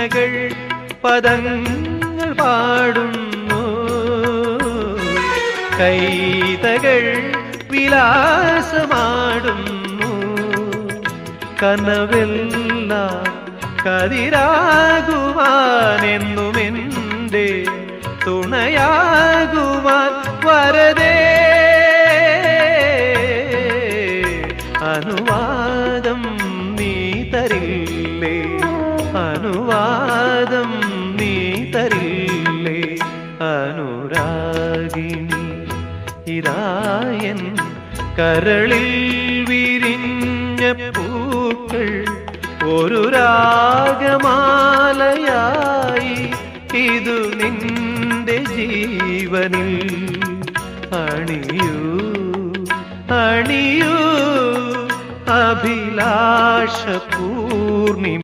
വീണകൾ പദങ്ങൾ പാടുന്നു, കൈതകൾ വിലാസമാടുന്നു. കനവെല്ലാം കതിരാകുവാനെന്നുമെന്റെ തുണയാകുവാൻ വരദേ, അനുവാദം നീ തരില്ലേ, അനുവാദം നീ തരില്ലേ. അനുരാഗിണി ഇതായൻ കരളിൽ വിരിഞ്ഞ പൂക്കൾ ഒരു രാഗമാലയായി ഇതു നിന്റെ ജീവനിൽ അണിയൂ അണിയൂ അഭിലാഷ പൂർണിമ.